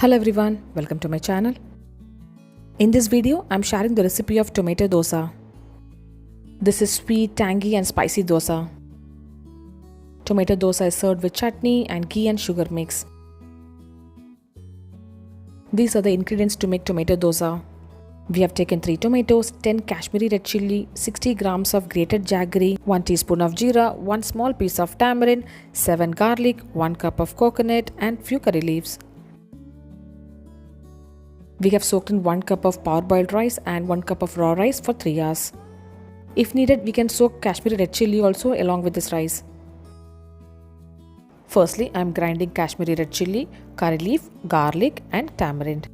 Hello everyone, welcome to my channel. In this video, I'm sharing the recipe of tomato dosa. This is sweet, tangy and spicy dosa. Tomato dosa is served with chutney and ghee and sugar mix. These are the ingredients to make tomato dosa. We have taken 3 tomatoes, 10 Kashmiri Red Chilli, 60 grams of grated jaggery, 1 teaspoon of jeera, 1 small piece of tamarind, 7 garlic, 1 cup of coconut and few curry leaves. We have soaked in 1 cup of parboiled rice and 1 cup of raw rice for 3 hours. If needed, we can soak Kashmiri Red Chilli also along with this rice. Firstly, I am grinding Kashmiri Red Chilli, curry leaf, garlic and tamarind.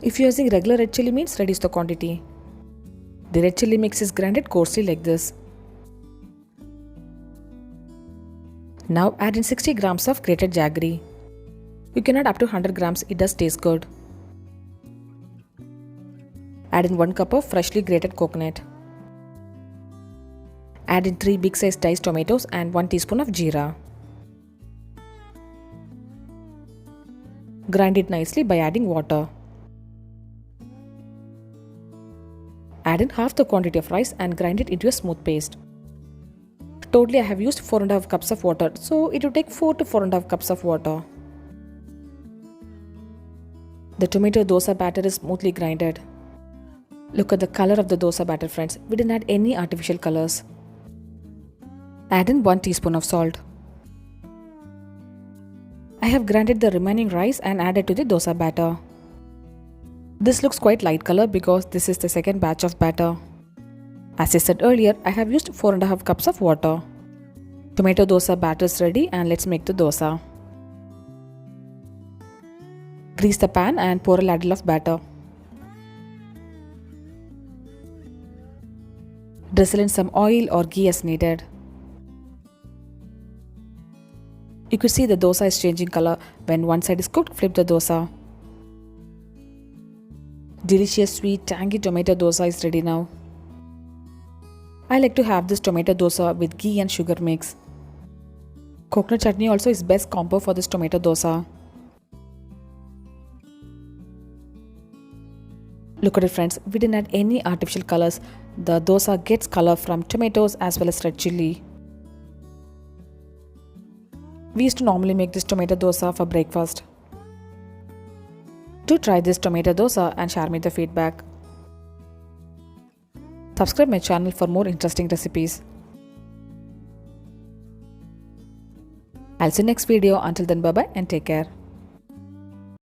If you are using regular red chilli means reduce the quantity. The red chilli mix is grinded coarsely like this. Now add in 60 grams of grated jaggery. You can add up to 100 grams, it does taste good. Add in 1 cup of freshly grated coconut. Add in 3 big size diced tomatoes and 1 teaspoon of jeera. Grind it nicely by adding water. Add in half the quantity of rice and grind it into a smooth paste. Totally I have used 4.5 cups of water, so it will take 4 to 4.5 cups of water. The tomato dosa batter is smoothly grinded. Look at the color of the dosa batter, friends. We didn't add any artificial colors. Add in 1 teaspoon of salt. I have grinded the remaining rice and added to the dosa batter. This looks quite light color because this is the second batch of batter. As I said earlier, I have used 4.5 cups of water. Tomato dosa batter is ready and let's make the dosa. Grease the pan and pour a ladle of batter. Drizzle in some oil or ghee as needed. You could see the dosa is changing color. When one side is cooked, flip the dosa. Delicious sweet tangy tomato dosa is ready now. I like to have this tomato dosa with ghee and sugar mix. Coconut chutney also is best combo for this tomato dosa. Look at it, friends, we didn't add any artificial colors. The dosa gets color from tomatoes as well as red chilli. We used to normally make this tomato dosa for breakfast. Do try this tomato dosa and share me the feedback. Subscribe my channel for more interesting recipes. I'll see you next video. Until then, bye bye and take care.